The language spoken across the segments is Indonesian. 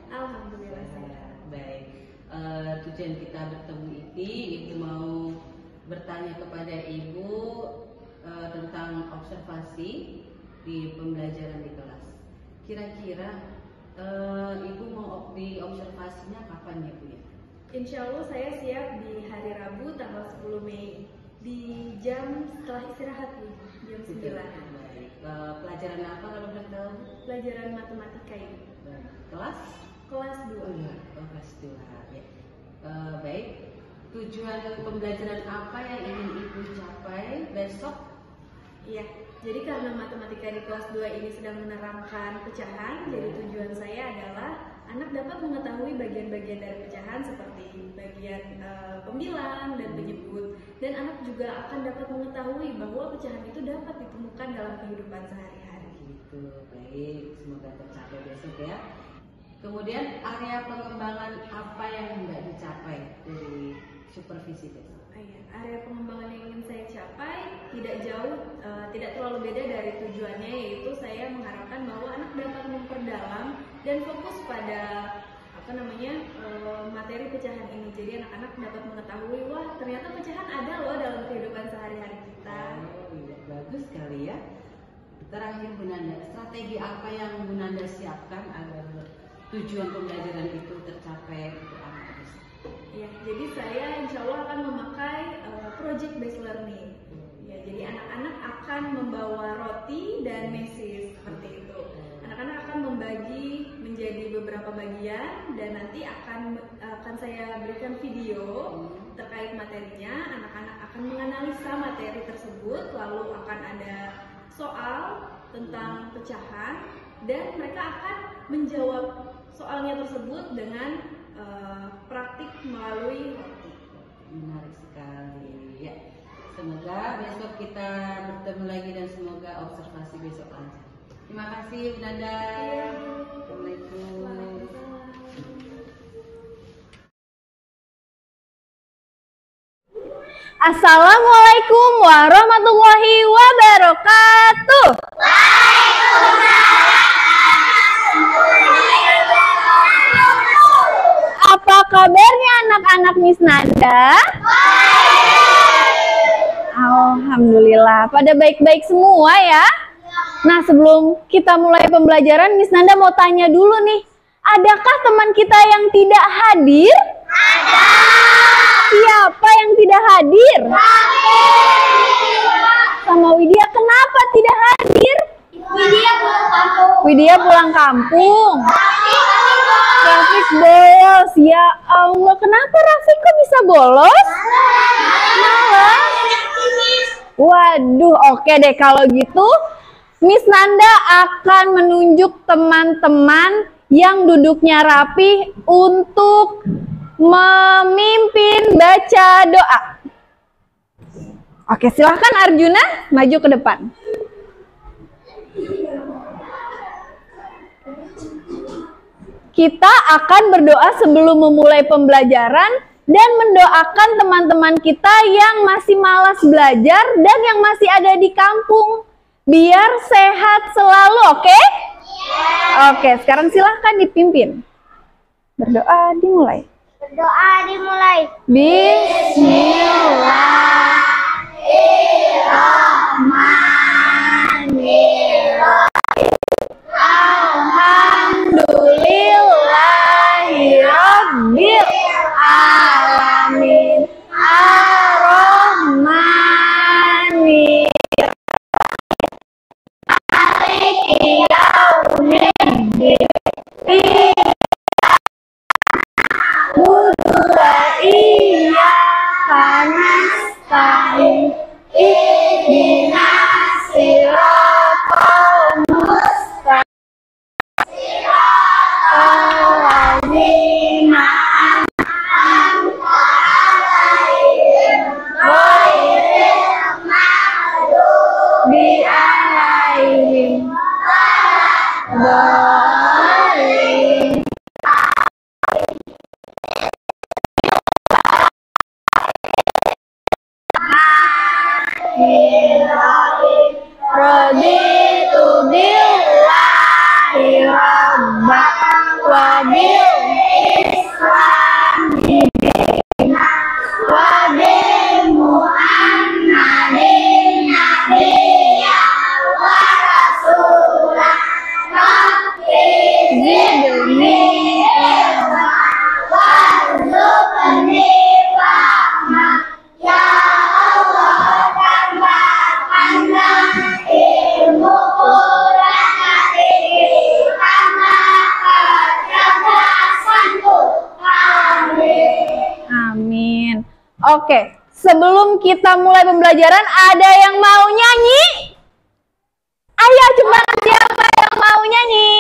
Alhamdulillah sehat. Baik. Tujuan kita bertemu ini, Ibu mau bertanya kepada Ibu tentang observasi di pembelajaran di kelas. Kira-kira Ibu mau diobservasinya kapan ya Bu ya? Insya Allah saya siap di hari Rabu tanggal 10 Mei di jam setelah istirahat Bu, jam 9. Baik. Pelajaran apa kalau boleh tahu? Pelajaran matematika ini. Kelas? Kelas 2. Kelas 2 ya. Baik. Tujuan pembelajaran apa yang ingin Ibu capai besok? Iya, jadi karena matematika di kelas 2 ini sedang menerangkan pecahan, jadi tujuan saya adalah anak dapat mengetahui bagian-bagian dari pecahan seperti bagian pembilang dan penyebut, dan anak juga akan dapat mengetahui bahwa pecahan itu dapat ditemukan dalam kehidupan sehari-hari. Gitu, baik, semoga tercapai besok ya. Kemudian area pengembangan apa yang hendak dicapai dari supervisi besok? Area pengembangan yang ingin saya capai tidak jauh, tidak terlalu beda dari tujuannya, yaitu saya mengharapkan bahwa anak dapat memperdalam dan fokus pada materi pecahan ini. Jadi anak-anak dapat mengetahui, wah ternyata pecahan ada loh dalam kehidupan sehari-hari kita. Iya, bagus sekali ya. Terakhir Bu Nanda, strategi apa yang Bu Nanda siapkan agar tujuan pembelajaran itu tercapai untuk anak besok? Ya, jadi saya insya Allah akan memakai project based learning. Ya, jadi anak-anak akan membawa roti dan mesis seperti itu. Anak-anak akan membagi menjadi beberapa bagian dan nanti akan saya berikan video terkait materinya. Anak-anak akan menganalisa materi tersebut, lalu akan ada soal tentang pecahan dan mereka akan menjawab soalnya tersebut dengan praktik melalui roti. Menarik sekali ya. Semoga besok kita bertemu lagi dan semoga observasi besok lancar. Terima kasih Bu Nanda. Assalamualaikum. Assalamualaikum warahmatullahi wabarakatuh. Apa kabarnya anak-anak Miss Nanda? Alhamdulillah, pada baik-baik semua ya. Nah, sebelum kita mulai pembelajaran, Miss Nanda mau tanya dulu nih, adakah teman kita yang tidak hadir? Ada. Siapa yang tidak hadir? Sama Widya, kenapa tidak hadir? Widya pulang kampung. Widya pulang kampung. Rafiq bolos, ya Allah, kenapa Rafiq kok bisa bolos? Malas. Waduh, oke deh kalau gitu Miss Nanda akan menunjuk teman-teman yang duduknya rapi untuk memimpin baca doa. Oke, silahkan Arjuna maju ke depan. Kita akan berdoa sebelum memulai pembelajaran dan mendoakan teman-teman kita yang masih malas belajar dan yang masih ada di kampung biar sehat selalu, oke? Oke, sekarang silahkan dipimpin. Berdoa dimulai. Berdoa dimulai. Bismillahirrahmanirrahim. Alhamdulillahirabbil alamin. Ar-Rahmanir Maliki yaumiddin. Iyyaka nasta'in. Ihdinas siratal mustaqim. Alladzina an'amta 'alaihim ghairil maghdubi 'alaihim waladdallin. Raditu billahi rabban wabil Islam wabil Muhammadin nabiyyan wa rasulah rabbi zidni ilma warzuqni fahma ya Allah tambahkanlah ilmu Quran sama kecerdasanku. Amin. Amin. Oke, sebelum kita mulai pembelajaran, ada yang mau nyanyi? Ayo coba, siapa yang mau nyanyi?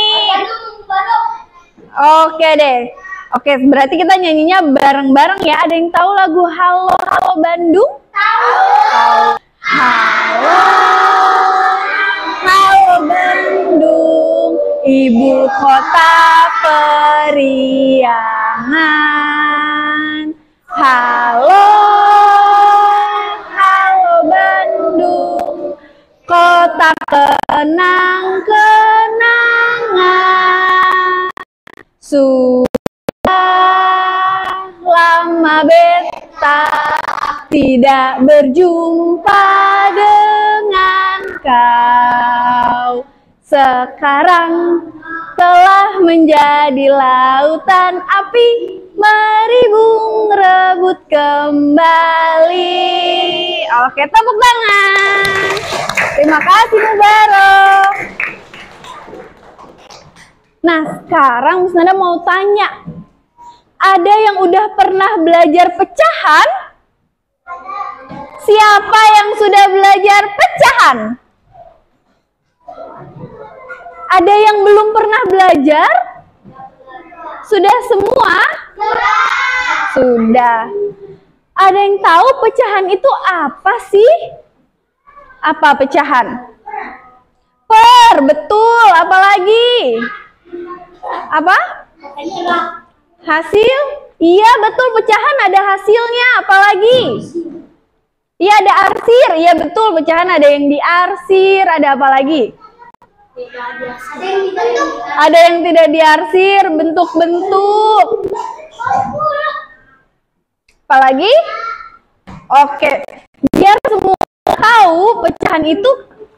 Oke deh. Oke, berarti kita nyanyinya bareng-bareng ya. Ada yang tahu lagu Halo Halo Bandung? Tahu. Halo Halo Bandung, ibu kota periangan. Halo Halo Bandung, kota kenang-kenangan. Sudah lama beta tidak berjumpa dengan kau. Sekarang telah menjadi lautan api, mari bung rebut kembali. Oke, tepuk tangan. Terima kasih Mubarok. Nah, sekarang Miss Nada mau tanya, ada yang udah pernah belajar pecahan? Siapa yang sudah belajar pecahan? Ada yang belum pernah belajar? Sudah semua? Sudah. Ada yang tahu pecahan itu apa sih? Apa pecahan? Per, betul. Apa lagi? Apa? Hasil? Iya, betul, pecahan ada hasilnya. Apa lagi? Iya, ada arsir. Iya, betul, pecahan ada yang diarsir. Ada apa lagi? Ada yang tidak diarsir, bentuk-bentuk. Apa lagi? Oke, biar semua tahu pecahan itu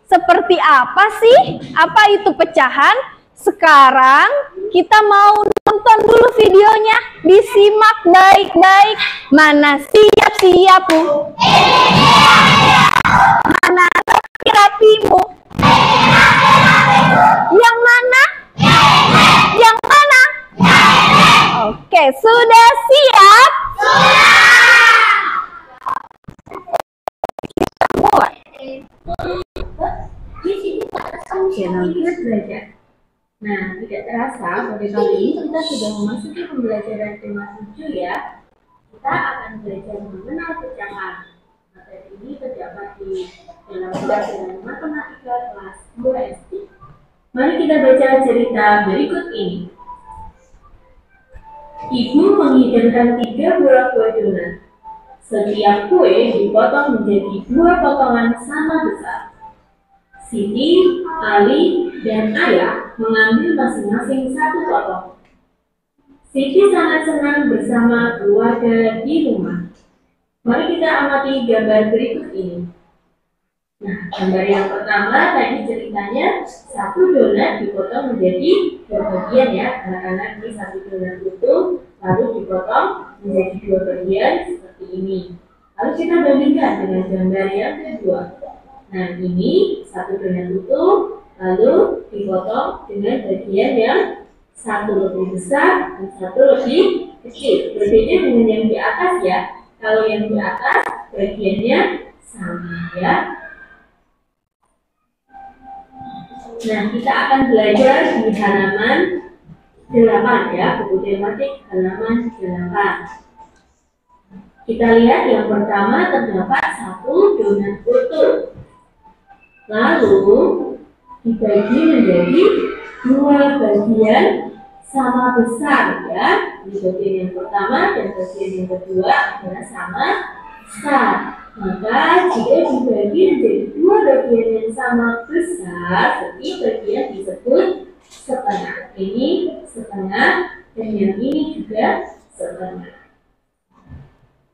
seperti apa sih? Apa itu pecahan? Sekarang kita mau nonton dulu videonya. Disimak baik-baik. Mana siap-siapmu? Mana rapi-rapimu? Yang mana? Yang mana? Oke, sudah siap? Kita mulai. Channel Kilat Belajar. Nah, tidak terasa pada kali ini kita sudah memasuki pembelajaran tema 7 ya. Kita akan belajar mengenal pecahan. Materi ini terdapat di dalam pelajaran matematika kelas 2 SD. Mari kita baca cerita berikut ini. Ibu menghidangkan 3 buah kue donat. Setiap kue dipotong menjadi 2 potongan sama besar. Siti, Ali, dan Ayah mengambil masing-masing 1 potong. Siti sangat senang bersama keluarga di rumah. Mari kita amati gambar berikut ini. Nah, gambar yang pertama tadi ceritanya 1 donat dipotong menjadi 2 bagian ya. Anak-anak, ini 1 donat utuh lalu dipotong menjadi 2 bagian seperti ini. Lalu kita bandingkan dengan gambar yang kedua. Nah, ini 1 donat utuh lalu dipotong dengan bagian yang 1 lebih besar dan 1 lebih kecil. Berbeda dengan yang di atas ya. Kalau yang di atas bagiannya sama ya. Nah, kita akan belajar di halaman 8 ya, buku tematik halaman 8. Kita lihat yang pertama terdapat 1 donat utuh. Lalu dibagi menjadi 2 bagian sama besar ya. Di bagian yang pertama dan bagian yang kedua adalah sama besar. Maka jika dibagi menjadi 2 bagian yang sama besar, berarti bagian disebut setengah. Ini setengah dan yang ini juga setengah.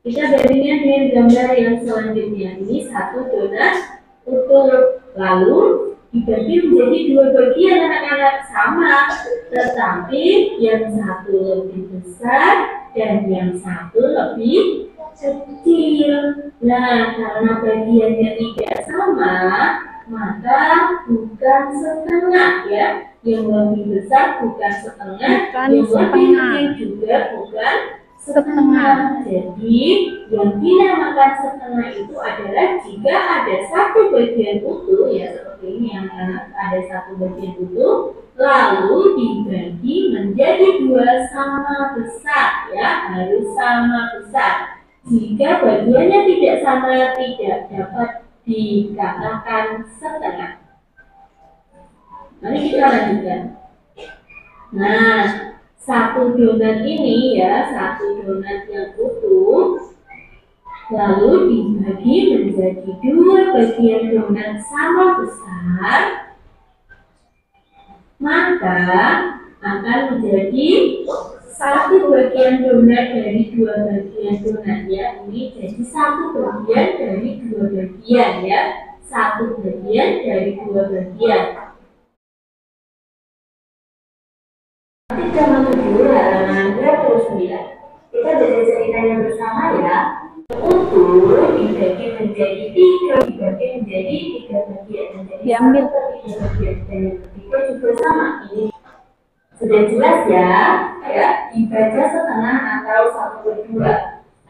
Kita bandingkan dengan gambar yang selanjutnya. Ini satu donat utuh, lalu dibagi menjadi dua bagian anak-anak, sama, tetapi yang satu lebih besar dan yang satu lebih kecil. Nah, karena bagiannya tidak sama, maka bukan setengah ya. Yang lebih besar bukan setengah, yang lebih kecil juga bukan setengah. Jadi yang dinamakan setengah itu adalah jika ada satu bagian utuh ya, seperti ini yang ada satu bagian utuh lalu dibagi menjadi dua sama besar ya, harus sama besar. Jika bagiannya tidak sama tidak dapat dikatakan setengah. Mari kita lanjutkan. Nah, satu donat ini ya, satu donat yang utuh lalu dibagi menjadi dua bagian donat sama besar, maka akan menjadi satu bagian donat dari dua bagian donat ya. Ini jadi satu bagian dari dua bagian ya, satu bagian dari dua bagian. 3-7 halaman 29. Kita baca ceritanya bersama ya. Utuh dibagi menjadi 3, dibagi menjadi 3 bagian, menjadi diambil 3 bagian, dan yang ketiga juga sama. Ini sudah jelas ya, ya dibaca setengah atau 1/2,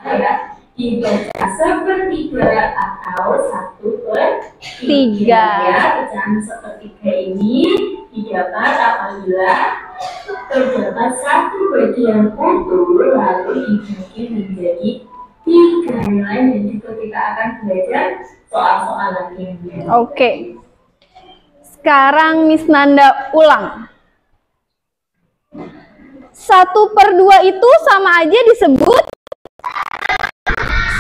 ya dibaca 1/3 atau 1/3 ya. Pecahan 1/3 ini didapat apabila terdapat satu bagian utuh lalu dibagi menjadi 3. Yang lain dan juga kita akan belajar soal-soal lagi. Oke. Sekarang Miss Nanda ulang. 1/2 itu sama aja disebut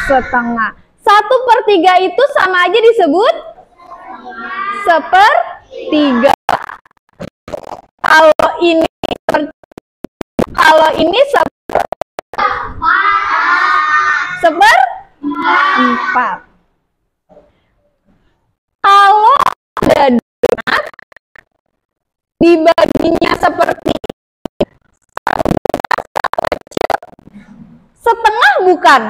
setengah. 1/3 itu sama aja disebut 1/3. Kalau ini 1/4. Kalau ada donat dibaginya seperti setengah bukan?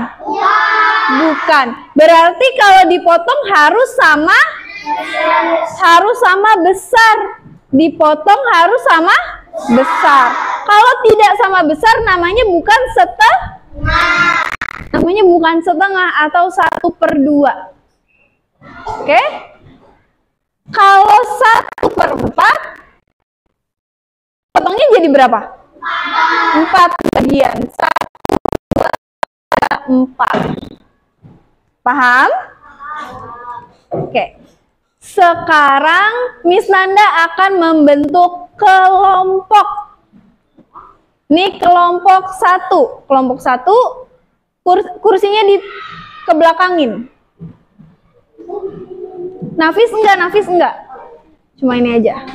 Bukan. Berarti kalau dipotong harus sama besar. Dipotong harus sama besar. Kalau tidak sama besar namanya bukan setengah. Namanya bukan setengah atau 1/2. Oke? Kalau 1/4 potongnya jadi berapa? 4 bagian. 1, 2, 3, 4. Paham? Oke. Sekarang Miss Nanda akan membentuk kelompok. Ini kelompok 1. Kelompok 1 kursinya dikebelakangin. Nafis enggak? Cuma ini aja.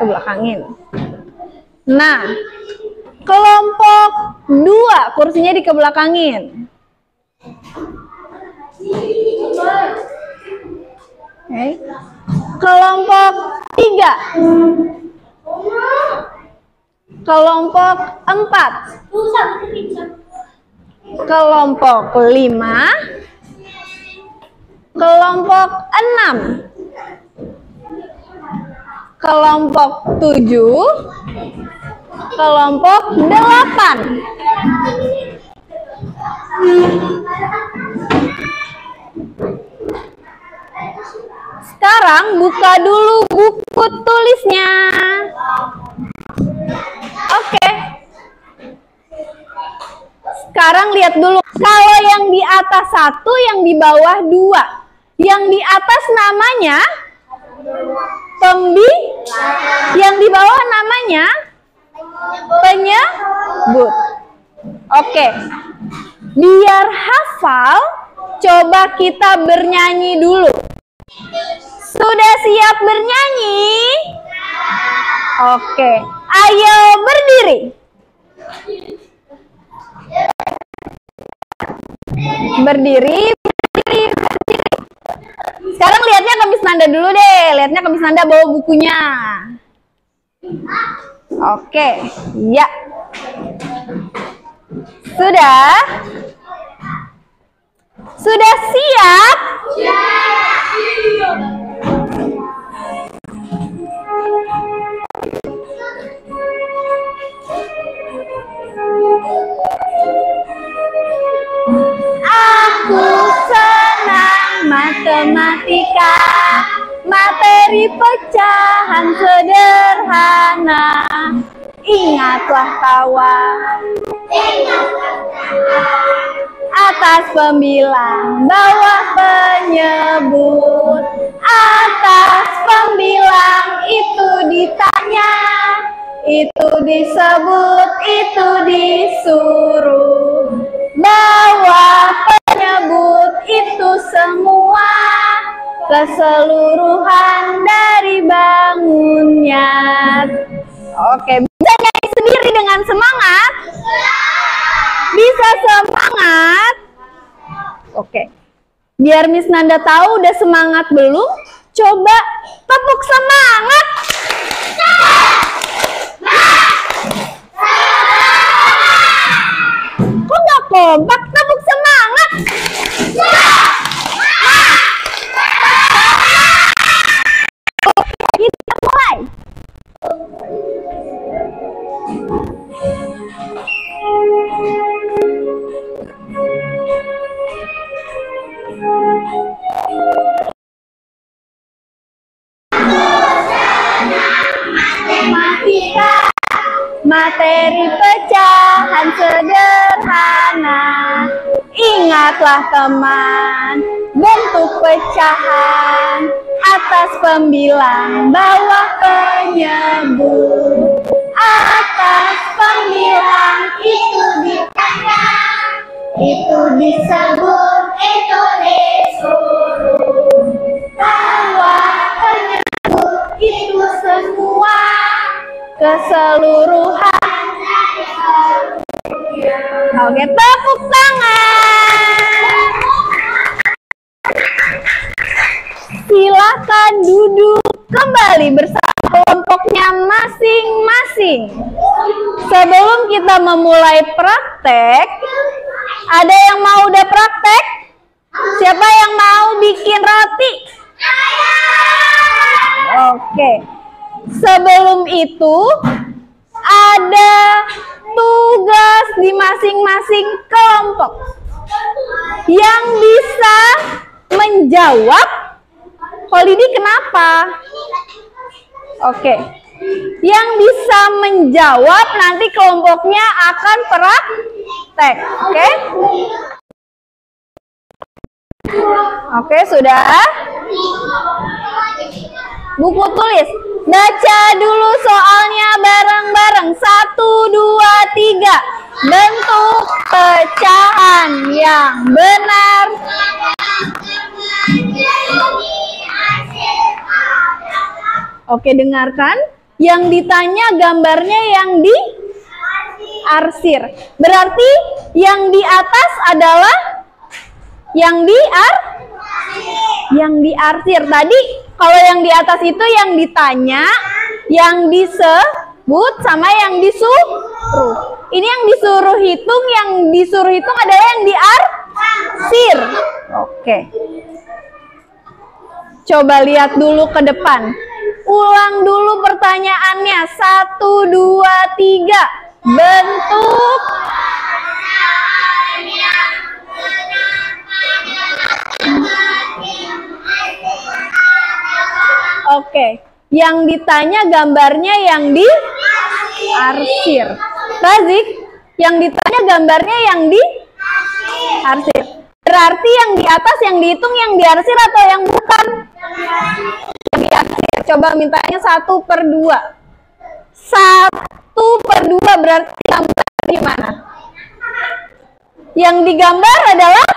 Kebelakangin. Nah, kelompok 2 kursinya dikebelakangin. Okay. Kelompok 3. Kelompok 4. Kelompok 5. Kelompok 6. Kelompok 7. Kelompok 8. Sekarang buka dulu buku tulisnya. Oke. Sekarang lihat dulu. Kalau yang di atas 1, yang di bawah 2. Yang di atas namanya yang di bawah namanya penyebut. Oke. Biar hafal, coba kita bernyanyi dulu. Sudah siap bernyanyi? Oke, ayo berdiri. Berdiri, berdiri, berdiri. Sekarang lihatnya ke Miss Nanda dulu deh. Lihatnya ke Miss Nanda bawa bukunya. Oke, ya. Sudah? Sudah siap? Aku senang matematika, materi pecahan sederhana. Ingatlah kawan, atas pembilang, bawah penyebut. Atas pembilang itu ditanya, itu disebut, itu disuruh. Bawah penyebut itu semua, keseluruhan dari bangunnya. Oke, bisa nyanyi sendiri dengan semangat? Bisa semangat? Oke. Biar Miss Nanda tahu udah semangat belum, coba tepuk semangat. Kok nggak kompak? Tepuk semangat. Oke, kita mulai. Matematika, materi pecahan sederhana. Ingatlah teman, bentuk pecahan, atas pembilang, bawah penyebut. Atas pembilang itu ditanya, itu disebut, itu disuruh. Bawah penyebut itu semua, keseluruhan. Oke, tepuk tangan. Silakan duduk kembali bersama kelompoknya masing-masing. Sebelum kita memulai praktek, ada yang mau udah praktek? Siapa yang mau bikin roti? Oke. Sebelum itu, ada tugas di masing-masing kelompok yang bisa menjawab. Holidi kenapa? Oke. Yang bisa menjawab nanti kelompoknya akan praktek. Oke? Oke, sudah? Buku tulis. Baca dulu soalnya bareng-bareng. 1, 2, 3. Bentuk pecahan yang benar. Oke, dengarkan. Yang ditanya gambarnya yang diarsir. Berarti yang di atas adalah yang diarsir. Tadi kalau yang di atas itu yang ditanya, yang disebut, sama yang disuruh. Ini yang disuruh hitung adalah yang diarsir. Oke. Coba lihat dulu ke depan. Ulang dulu pertanyaannya. 1, 2, 3. Bentuk Oke, yang ditanya gambarnya yang diarsir. Razik, yang ditanya gambarnya yang diarsir. Berarti yang di atas yang dihitung yang diarsir atau yang bukan? Yang diarsir. Coba mintanya 1/2. 1/2 berarti gambar gimana? Yang digambar adalah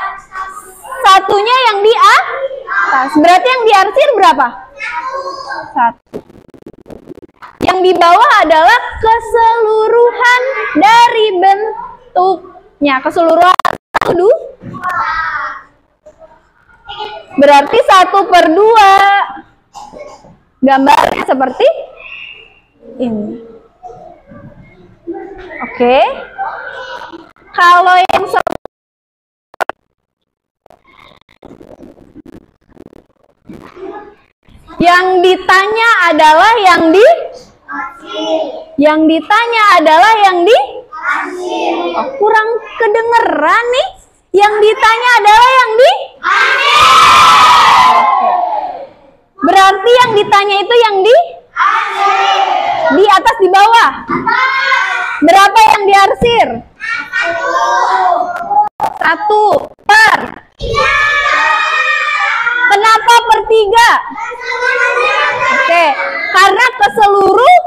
satunya yang di atas. Berarti yang diarsir berapa? 1. Yang Yang di bawah adalah keseluruhan dari bentuknya. Keseluruhan 1/2. Berarti 1/2. Gambarnya seperti ini. Oke. Kalau yang ditanya adalah oh, kurang kedengeran nih. Yang ditanya adalah yang di berarti yang ditanya itu yang di atas, di bawah. Berapa yang diarsir? 1 per. Kenapa per 3? Oke, karena keseluruhan.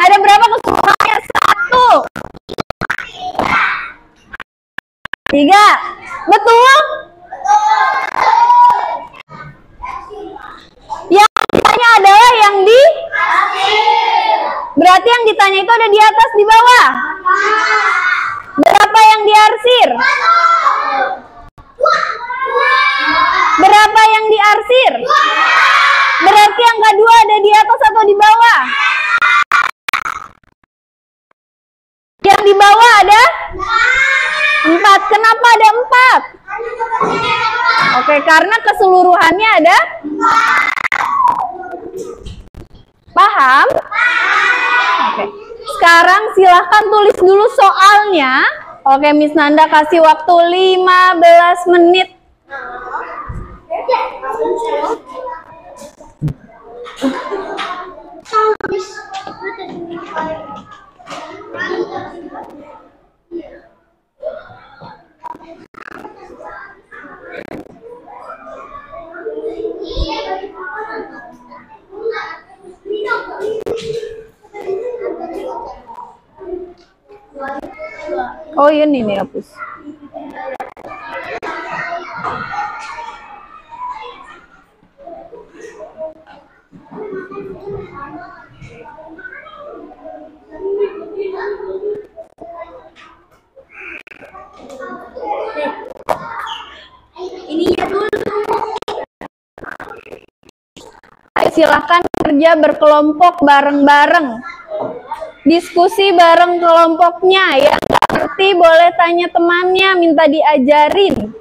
Ada berapa keseluruhannya? 1, 3. Betul? Yang ditanya adalah yang di berarti yang ditanya itu ada di atas, di bawah. Berapa yang diarsir? Berapa yang diarsir? Berarti yang kedua ada di atas atau di bawah? Yang di bawah ada 4. Kenapa ada 4? Oke, karena keseluruhannya ada. Paham? Oke. Sekarang silahkan tulis dulu soalnya. Oke, Miss Nanda kasih waktu 15 menit. Oh ini nih hapus. Silahkan kerja berkelompok bareng-bareng. Diskusi bareng kelompoknya. Yang nggak ngerti boleh tanya temannya, minta diajarin.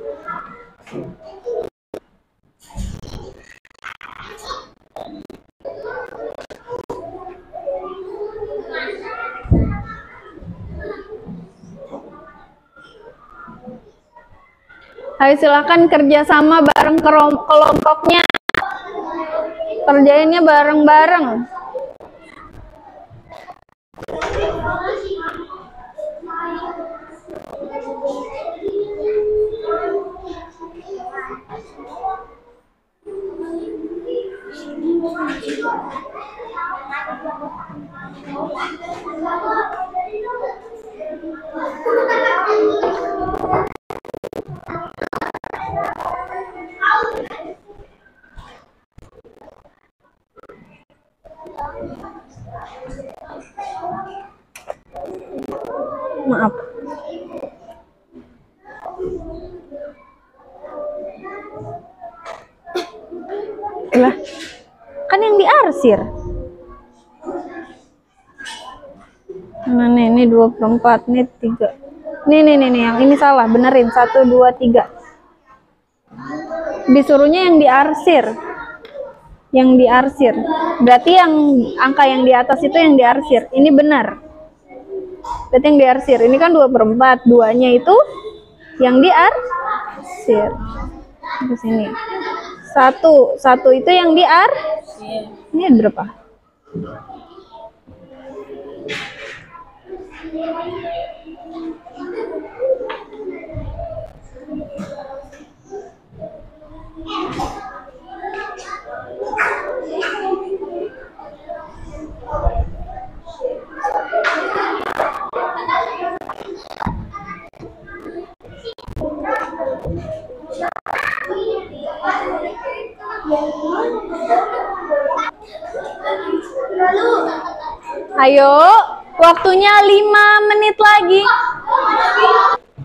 Ayo silahkan kerjasama bareng kelompoknya. Kerjainnya bareng-bareng. Maaf. Lah, kan yang diarsir. Nah, ini 24, nih 3. Nih, yang ini salah, benerin. 1, 2, 3. Disuruhnya yang diarsir. Yang diarsir. Berarti yang angka yang di atas itu yang diarsir. Ini benar. Berarti yang diarsir. Ini kan 2/4. 2-nya itu yang diarsir. Di sini. 1 itu yang diarsir. Ini berapa? Ayo, waktunya 5 menit lagi.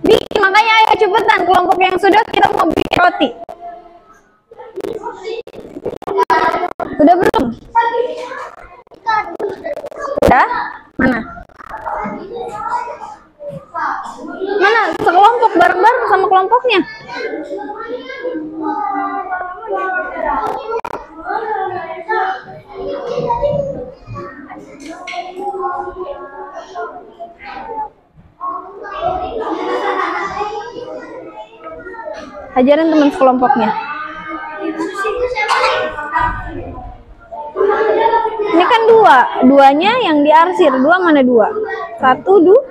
Bikin, makanya ayo cepetan. Kelompok yang sudah, kita mau bikin roti. Udah belum? Udah? Mana? Mana? Sekelompok bareng-bareng sama kelompoknya. Ajarin teman sekelompoknya. Ini kan dua, duanya yang diarsir. Dua mana dua? Satu, dua.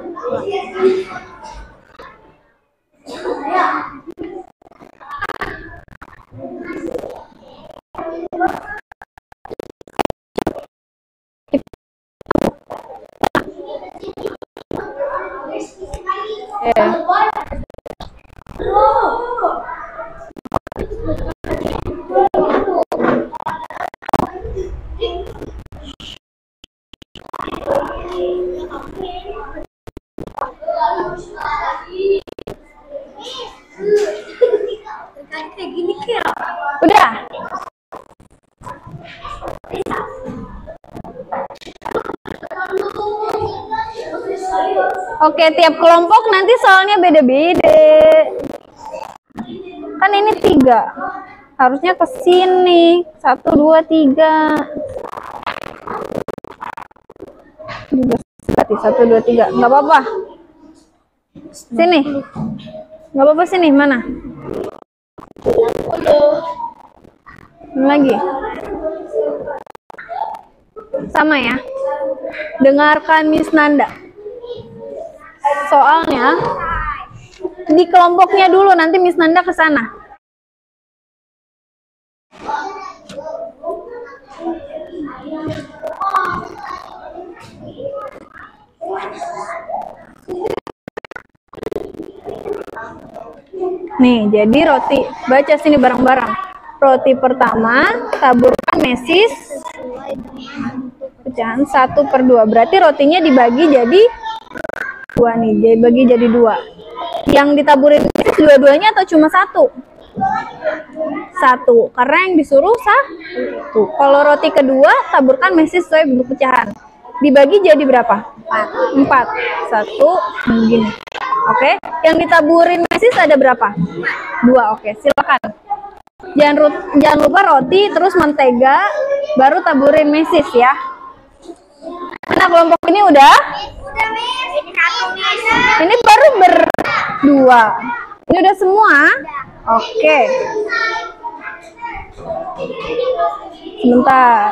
Udah. Oke, tiap kelompok nanti soalnya beda-beda. Kan ini 3. Harusnya ke sini. 1, 2, 3. Berarti 1, 2, 3. Nggak apa-apa. Sini. Nggak apa-apa sini. Mana? Lagi. Sama ya. Dengarkan Miss Nanda. Soalnya di kelompoknya dulu, nanti Miss Nanda ke sana. Nih, jadi roti. Baca sini bareng-bareng. Roti pertama, taburkan mesis. Pecahan 1/2. Berarti rotinya dibagi jadi 2 nih. Dibagi jadi 2. Yang ditaburin mesis dua-duanya atau cuma 1? 1. Karena yang disuruh 1. Kalau roti kedua, taburkan mesis sesuai bentuk pecahan. Dibagi jadi berapa? 4. 1 begini. Oke, yang ditaburin mesis ada berapa? 2. Oke, silakan. Jangan lupa roti, terus mentega, baru taburin mesis ya. Mana kelompok ini udah? Ini baru berdua. Ini udah semua? Oke. Sebentar.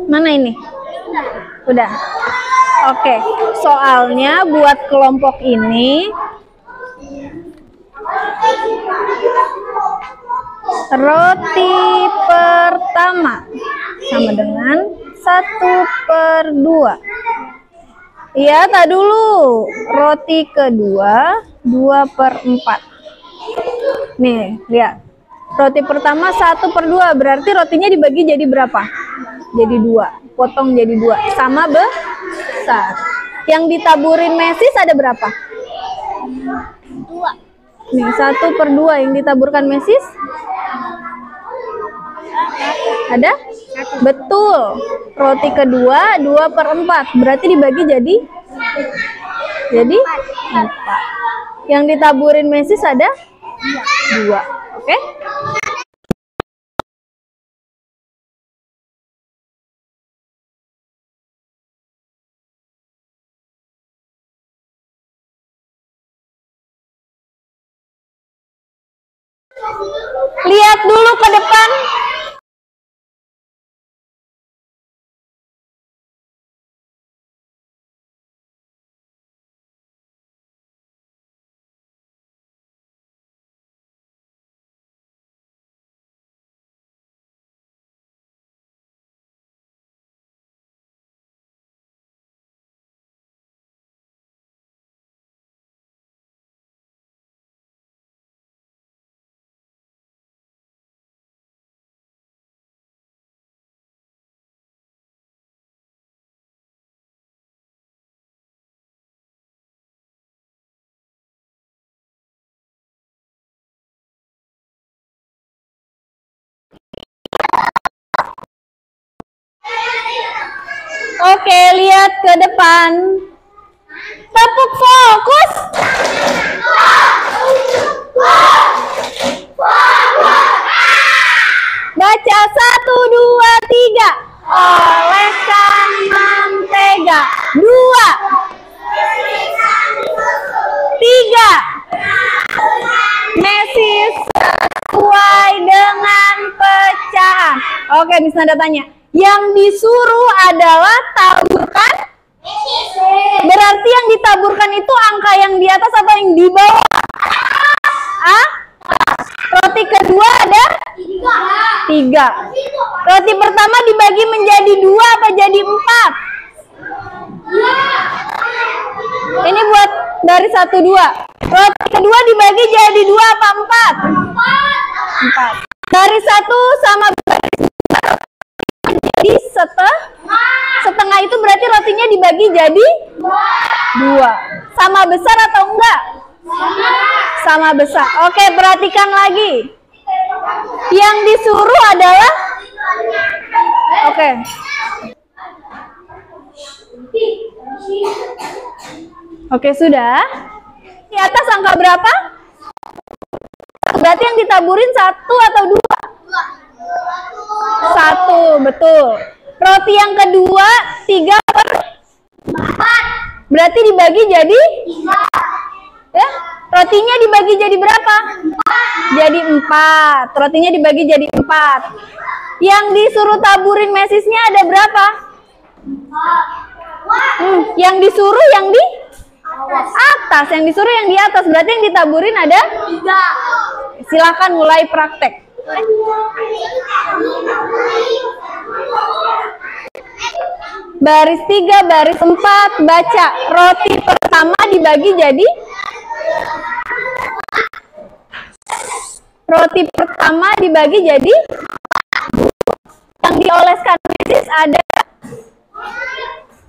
Mana ini? Udah. Oke. Soalnya buat kelompok ini roti pertama sama dengan 1/2. Iya, tak dulu. Roti kedua 2/4. Nih, lihat. Roti pertama 1/2, berarti rotinya dibagi jadi berapa? Jadi 2. Potong jadi 2. Sama besar. Yang ditaburin mesis ada berapa? 2. Nih, 1/2 yang ditaburkan mesis. Ada? Betul. Roti kedua 2/4. Berarti dibagi jadi 4. Yang ditaburin mesis ada 2. Oke? Lihat dulu ke depan. Oke, lihat ke depan. Tepuk fokus. Baca 1, 2, 3. Oleskan mentega. 2, 3. Mesis sesuai dengan pecahan. Oke, Miss Nanda tanya. Yang disuruh adalah taburkan. Berarti yang ditaburkan itu angka yang di atas atau yang di bawah? Ah? Roti kedua ada 3. Roti pertama dibagi menjadi 2 apa jadi 4? Ini buat dari 1, 2. Roti kedua dibagi jadi 2 apa 4? 4. Dari 1 sama jadi setengah itu berarti rotinya dibagi jadi 2. Sama besar atau enggak? Sama besar. Oke, perhatikan lagi. Yang disuruh adalah Oke, sudah. Di atas angka berapa? Berarti yang ditaburin 1 atau 2? 1, betul. Roti yang kedua 3/4. Berarti dibagi jadi 3. Ya, rotinya dibagi jadi berapa? Jadi 4. Rotinya dibagi jadi 4. Yang disuruh taburin mesisnya ada berapa? Yang disuruh yang di atas. Yang disuruh yang di atas. Berarti yang ditaburin ada 3. Silakan mulai praktek. Baris 3, baris 4, baca. Roti pertama dibagi jadi yang dioleskan mesis ada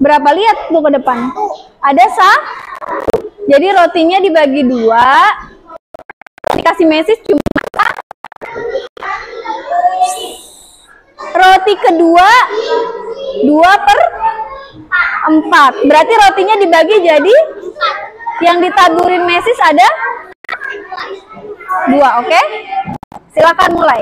berapa? Lihat tuh ke depan. Ada jadi rotinya dibagi 2. Dikasih mesis cuma roti kedua 2/4. Berarti rotinya dibagi jadi yang ditaburin mesis ada 2. Oke? Silakan mulai.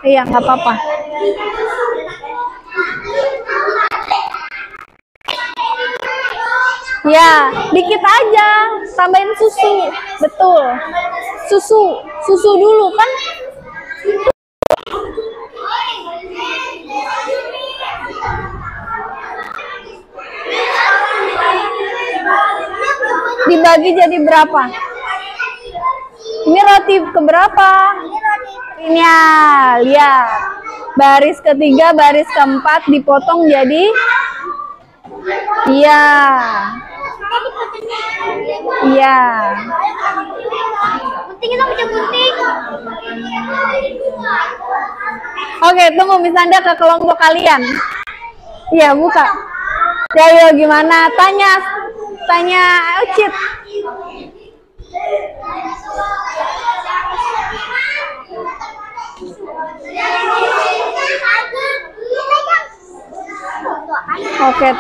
Iya, nggak apa-apa. Ya, dikit aja, tambahin susu. Betul. Susu dulu kan. Dibagi jadi berapa? Ini roti keberapa? Ini ya, lihat. Baris ketiga, baris keempat dipotong jadi iya. Oke, tunggu Miss Anda ke kelompok kalian. Iya, buka. Ya, gimana? Tanya Ucit. Oke.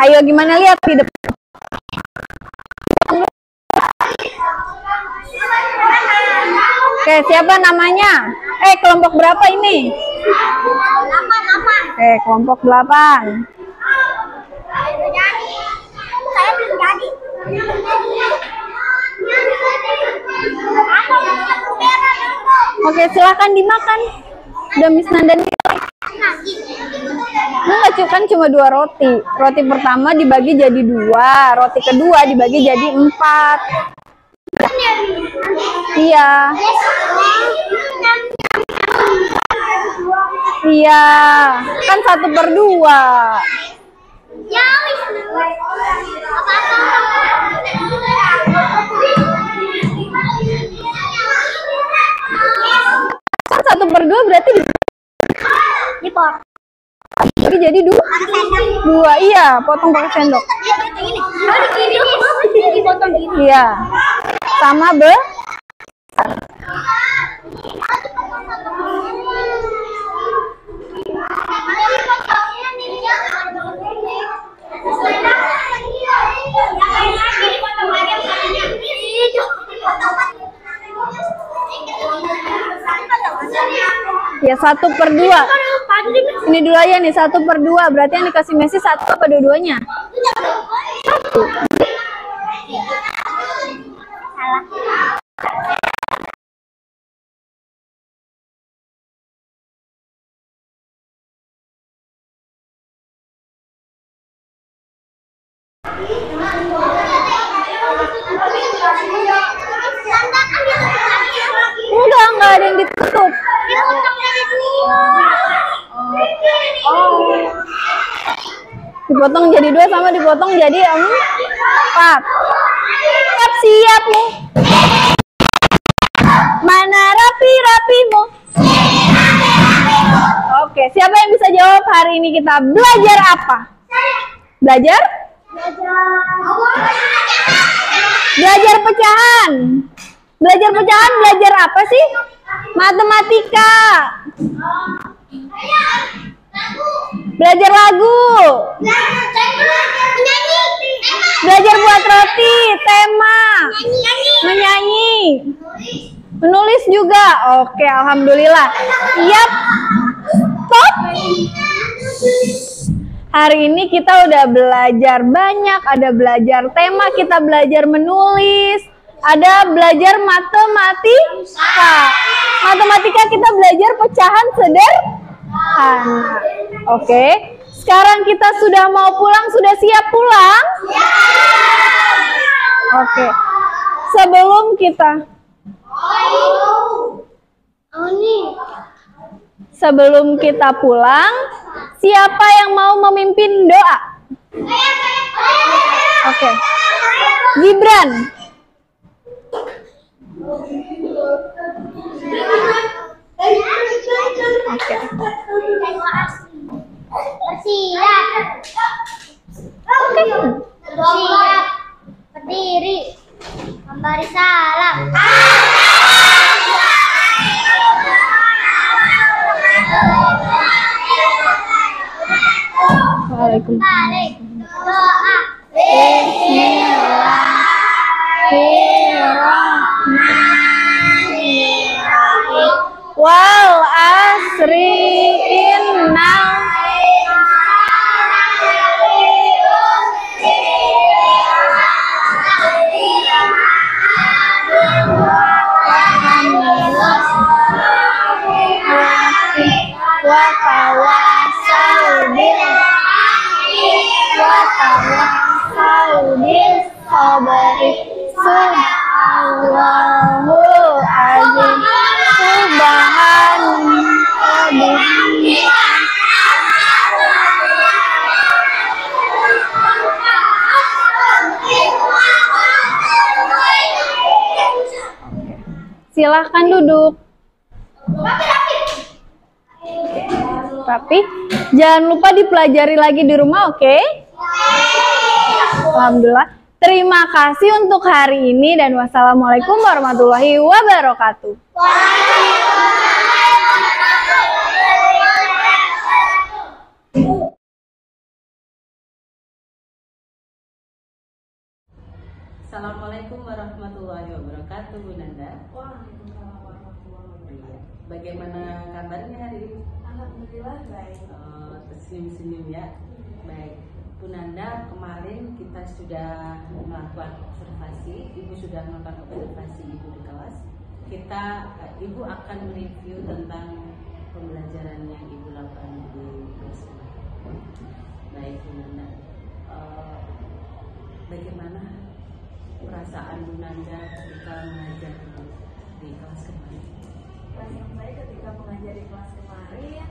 Ayo gimana, lihat di depan. Oke, siapa namanya? Kelompok berapa ini? 8. Oke, kelompok 8. Saya belum jadi. Oke, silahkan dimakan. Udah Miss Nanda nih. Enggak, kan cuma 2 roti. Roti pertama dibagi jadi 2, roti kedua dibagi jadi 4. Iya. Iya, kan 1/2. Ya, wis. Kan 1/2 berarti Dipotong. jadi 2. Iya, potong pakai sendok. Dipotong gini. Iya. Sama ya 1/2. Ini dulu aja nih, 1/2. Berarti yang dikasih Messi 1 apa dua-duanya? 1. Enggak ada yang ditutup. Dipotong jadi 2 sama dipotong jadi 4. Siap nih. Mana rapi-rapimu? Oke, siapa yang bisa jawab hari ini kita belajar apa? Belajar? Belajar pecahan. Belajar pecahan, belajar apa sih? Matematika. Belajar lagu. Belajar buat roti, tema. Menyanyi. Menulis juga. Oke, alhamdulillah. Yap. Stop. Hari ini kita udah belajar banyak, ada belajar tema, kita belajar menulis, ada belajar matematika. Matematika kita belajar pecahan sederhana. Oke. Sekarang kita sudah mau pulang, sudah siap pulang? Oke. Sebelum kita pulang, siapa yang mau memimpin doa? Oke. Gibran. Oke. Bersiap. Bersiap. Berdiri. Memberi salam. Waalaikumsalam. Doa. Bismillahirrahmanirrahim. Wal asri innal wa tawassau bil sabri subhanallahu azim subhanallah. Silahkan duduk. Tapi jangan lupa dipelajari lagi di rumah, oke? Alhamdulillah. Terima kasih untuk hari ini dan wassalamualaikum warahmatullahi wabarakatuh. Assalamualaikum warahmatullahi wabarakatuh, Bu Nanda. Waalaikumsalam warahmatullahi wabarakatuh. Bagaimana kabarnya hari ini? Alhamdulillah baik. Tersenyum-senyum ya. Baik, Bu Nanda, kemarin kita sudah melakukan observasi. Ibu sudah melakukan observasi Ibu di kelas. Ibu akan mereview tentang pembelajaran yang Ibu lakukan di kelas ini. Baik, Bu Nanda. Bagaimana perasaan Bu Nanda ketika mengajar di kelas kemarin? Perasaan saya ketika mengajar di kelas kemarin,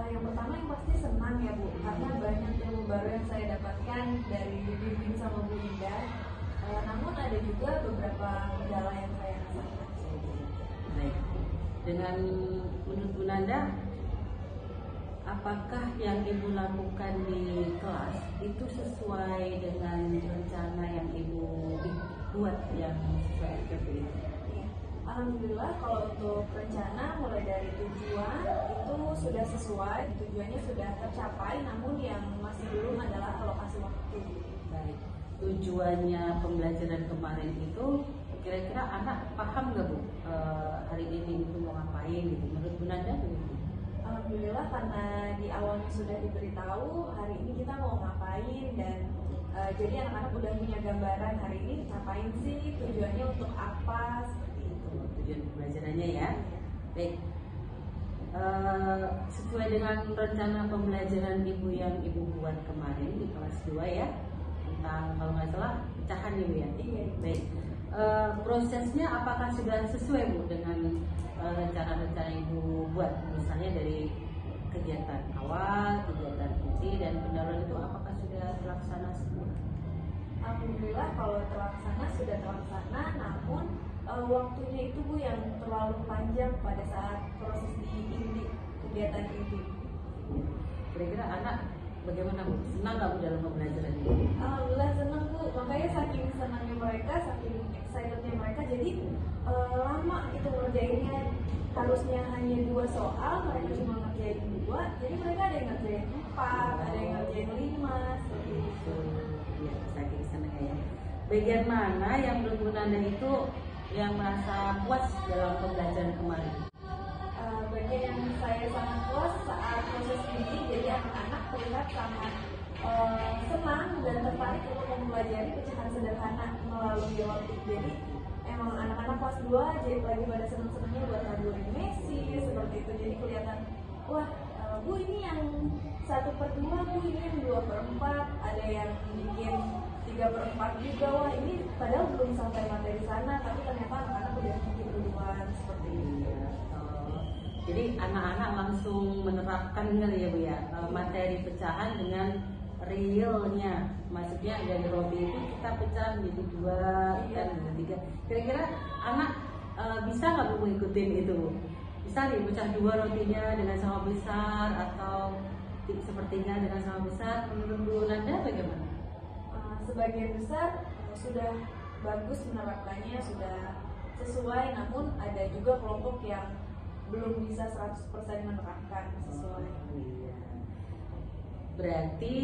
yang pertama yang pasti senang ya Bu, karena banyak ilmu baru yang saya dapatkan dari bimbing sama Bu Indah. Namun ada juga beberapa kendala yang saya rasakan. Baik, dengan menurut Bu Nanda, apakah yang Ibu lakukan di kelas itu sesuai dengan rencana yang Ibu buat yang sesuai SPP itu? Ya, alhamdulillah kalau untuk rencana mulai dari tujuan itu sudah sesuai, tujuannya sudah tercapai, namun yang masih belum adalah alokasi waktu. Baik, tujuannya pembelajaran kemarin itu kira-kira anak paham nggak Bu hari ini itu mau ngapain gitu? Menurut Bu Nanda begitu? Alhamdulillah karena di awalnya sudah diberitahu hari ini kita mau ngapain dan jadi anak-anak udah punya gambaran hari ini ngapain sih, tujuannya untuk apa, seperti itu. Tujuan pembelajarannya ya. Baik, sesuai dengan rencana pembelajaran Ibu yang Ibu buat kemarin di kelas 2 ya, tentang kalau nggak salah pecahan Ibu ya. Iya. Baik, prosesnya apakah sudah sesuai Bu dengan rencana-rencana Ibu buat, misalnya dari kegiatan awal, kegiatan inti, dan pendahuluan itu apakah sudah terlaksana semua? Alhamdulillah kalau sudah terlaksana, namun waktunya itu Bu yang terlalu panjang pada saat proses di inti, kegiatan inti. Kira-kira anak bagaimana Bu? Senang nggak Bu dalam pembelajaran ini? Alhamdulillah senang Bu, makanya saking senangnya mereka, saking excitednya mereka, jadi lama gitu ngerjainnya. Harusnya hanya 2 soal, mereka cuma ngerjain 2, jadi mereka ada yang ngerjain 4, ada yang ngerjain 5, seperti itu. Ya, saking senangnya ya. Bagian mana yang menurut Bu Nanda itu yang merasa puas dalam pembelajaran kemarin? Bagian yang saya sangat puas saat proses ini, jadi anak-anak terlihat sangat senang dan tertarik untuk mempelajari pecahan sederhana melalui roti. Jadi emang anak-anak kelas 2 jadi lagi pada senang-senangnya buat ngaburin Messi seperti itu. Jadi kelihatan, wah Bu ini yang 1/2, Bu ini yang 2/4, ada yang bikin 3/4 juga. Wah ini padahal belum sampai materi sana, tapi ternyata anak-anak udah bikin duluan seperti itu. Jadi anak-anak langsung menerapkan kali ya Bu ya, materi pecahan dengan realnya. Maksudnya dari roti itu kita pecah menjadi 2 dan menjadi 3. Kira-kira anak bisa nggak Bu ngikutin itu? Bisa nih pecah 2 rotinya dengan sama besar, atau sepertiga dengan sama besar. Menurut Bu Nanda bagaimana? Sebagian besar sudah bagus menerapkannya, sudah sesuai, namun ada juga kelompok yang belum bisa 100% menerapkan sesuai. Iya. Berarti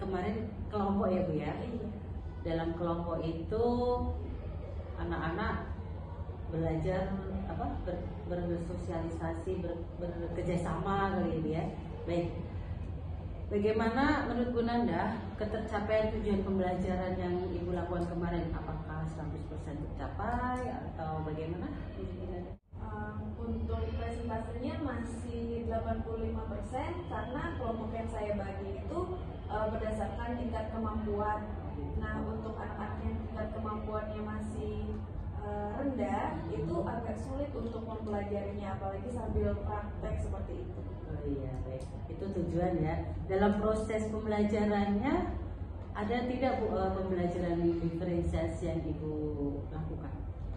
kemarin kelompok ya Bu ya? Iya. Dalam kelompok itu anak-anak belajar bersosialisasi, bekerjasama kali ini ya. Baik. Bagaimana menurut Bu Nanda ketercapaian tujuan pembelajaran yang Ibu lakukan kemarin? Apakah 100% tercapai atau bagaimana? Untuk presentasinya masih 85% karena kelompok yang saya bagi itu berdasarkan tingkat kemampuan. Nah untuk anak-anak yang tingkat kemampuannya masih rendah itu agak sulit untuk mempelajarinya, apalagi sambil praktek seperti itu. Oh iya, baik. Itu tujuan ya. Dalam proses pembelajarannya ada tidak Bu pembelajaran diferensiasi yang Ibu lakukan?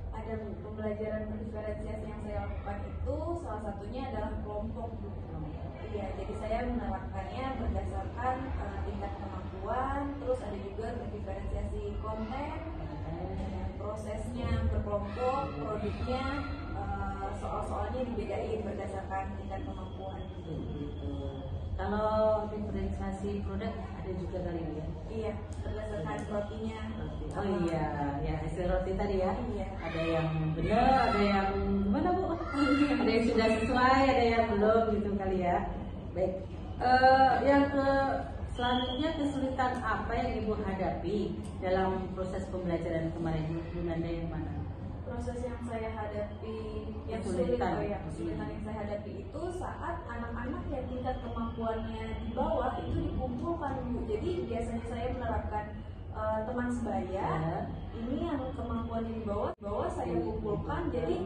Ada pembelajaran diferensiasi yang saya lakukan itu salah satunya adalah kelompok. Iya, jadi saya menerapkannya berdasarkan tingkat kemampuan, terus ada juga diferensiasi konten, prosesnya berkelompok, produknya, soal-soalnya dibedain berdasarkan tingkat kemampuan. Kalau diferensiasi produk ada juga kali ini ya? Iya, berdasarkan rotinya. Oh iya, ya hasil roti tadi ya. Iya. Ada yang benar, ada yang gimana Bu? Ada yang sudah sesuai, ada yang belum gitu kali ya. Baik. Yang selanjutnya kesulitan apa yang Ibu hadapi dalam proses pembelajaran kemarin? Bu Nanda yang mana? Proses yang saya hadapi yang Kesulitan. kesulitan yang saya hadapi itu saat anak-anak yang tingkat kemampuannya di bawah itu dikumpulkan Bu. Jadi biasanya saya menerapkan teman sebaya. Ya. Ini yang kemampuannya di bawah saya kumpulkan. Jadi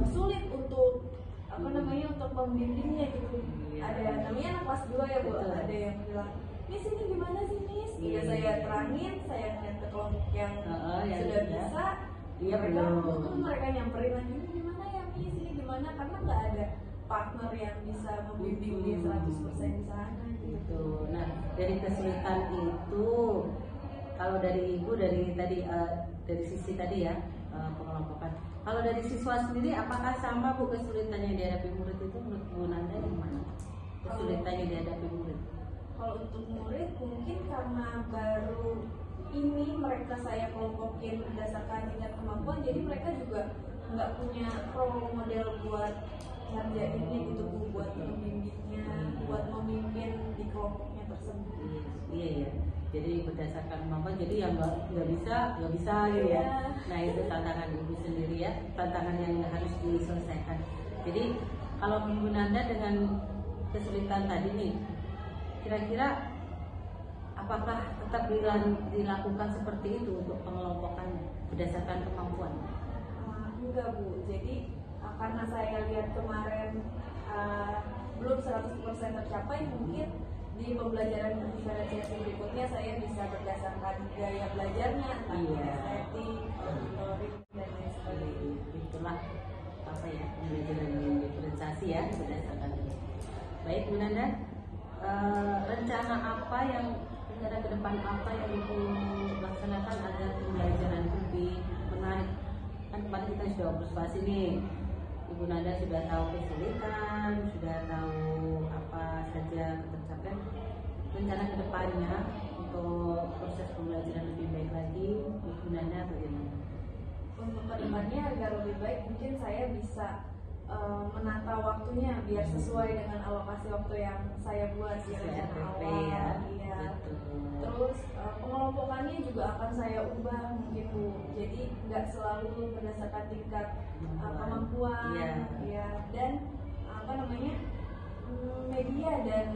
sulit untuk untuk membimbingnya gitu. Iya. Ada namanya anak kelas 2 ya Bu. Betul. Ada yang bilang, "Miss ini gimana sih Miss?" Iya. Saya terangin, saya ngeliat ke kelompok yang yang sudah sudah. bisa. Iya, mereka belum. mereka nyamperin lagi, "Ini gimana ya Miss, ini gimana?" Karena nggak ada partner yang bisa membimbing dia 100% di sana gitu. Nah, dari kesulitan itu, kalau dari Ibu dari tadi dari sisi tadi ya pengelompokan. Kalau dari siswa sendiri, apakah sama Bu kesulitan yang dihadapi murid itu menurut Bu Nanda yang mana? Kesulitan yang dihadapi murid? Kalau untuk murid mungkin karena baru ini mereka saya kelompokin berdasarkan tingkat kemampuan, jadi mereka juga nggak punya role model buat ngerjainnya gitu Bu, buat membimbingnya, buat memimpin di kelompoknya tersebut. Iya ya. Jadi berdasarkan kemampuan, jadi yang nggak bisa gitu ya. Nah itu tantangan Ibu sendiri ya, tantangan yang harus diselesaikan. Jadi kalau Bu Nanda dengan kesulitan tadi nih, kira-kira apakah tetap dilakukan seperti itu untuk pengelompokannya berdasarkan kemampuan? Enggak Bu, jadi karena saya lihat kemarin belum 100% tercapai, mungkin di pembelajaran diferensiasi berikutnya saya bisa berdasarkan gaya belajarnya, estetik, motorik, dan lain sebagainya. Itulah apa ya pembelajaran diferensiasi ya berdasarkan ini. Baik Bu Nanda, rencana apa yang rencana ke depan apa yang Ibu laksanakan agar pembelajaran lebih menarik? Kan kemarin kita sudah observasi nih, Ibu Nanda sudah tahu kesulitan, sudah tahu apa saja tercapai. Rencana ke depannya untuk proses pembelajaran lebih baik lagi, Ibu Nanda bagaimana? Untuk kedepannya agar lebih baik, mungkin saya bisa menata waktunya biar sesuai dengan alokasi waktu yang saya buat di rencana awal. ya. Iya. Betul. Terus pengelompokannya juga akan saya ubah mungkin Bu. Jadi nggak selalu berdasarkan tingkat kemampuan, Iya. ya, dan media dan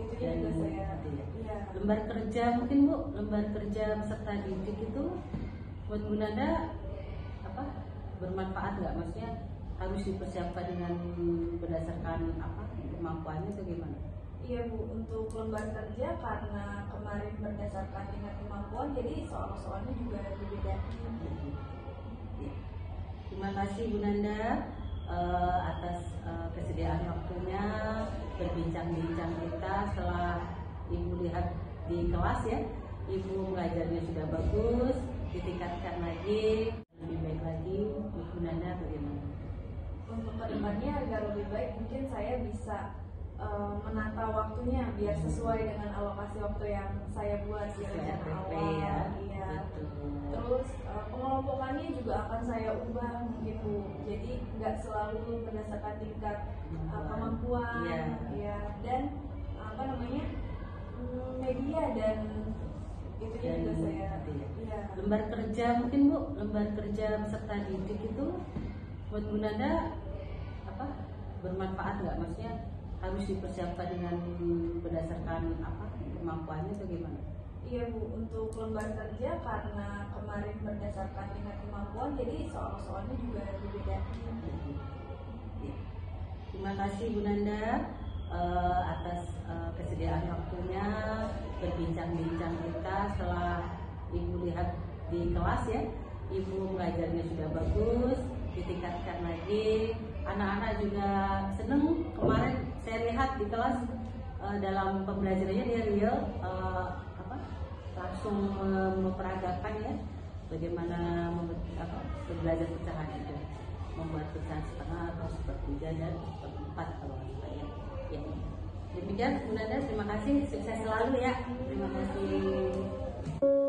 itunya juga saya. Iya. Lembar kerja mungkin Bu, lembar kerja peserta didik itu buat Bu Nanda apa bermanfaat nggak? Maksudnya harus dipersiapkan dengan berdasarkan apa kemampuannya atau gimana? Iya Bu, untuk lembar kerja karena kemarin berdasarkan tingkat kemampuan, jadi soal-soalnya juga berbeda. Terima kasih Bu Nanda atas kesediaan waktunya berbincang-bincang kita. Setelah Ibu lihat di kelas ya, Ibu mengajarnya sudah bagus, ditingkatkan lagi, lebih baik lagi. Bu Nanda bagaimana? Untuk kedepannya agar lebih baik, mungkin saya bisa menata waktunya biar sesuai dengan alokasi waktu yang saya buat di rencana awal. ya. Iya. Betul. Terus pengelompokannya juga akan saya ubah mungkin Bu. Jadi nggak selalu berdasarkan tingkat kemampuan, Iya. ya, dan media dan itunya juga saya. Iya. Lembar kerja mungkin Bu, lembar kerja peserta didik itu buat Bu Nanda apa bermanfaat nggak? Maksudnya harus dipersiapkan dengan berdasarkan apa kemampuannya atau gimana? Iya Bu, untuk lembar kerja karena kemarin berdasarkan tingkat kemampuan, jadi soal-soalnya juga berbeda. Terima kasih Bu Nanda atas kesediaan waktunya berbincang-bincang kita. Setelah Ibu lihat di kelas ya, Ibu mengajarnya sudah bagus, ditingkatkan lagi. Anak-anak juga seneng. Kemarin saya lihat di kelas dalam pembelajarannya dia real langsung memperagakan ya bagaimana belajar pecahan itu, membuat pecahan setengah atau sepertiga dan seperempat kalau nggak salah ya. Demikian, Bunda, terima kasih, sukses selalu ya. Terima kasih.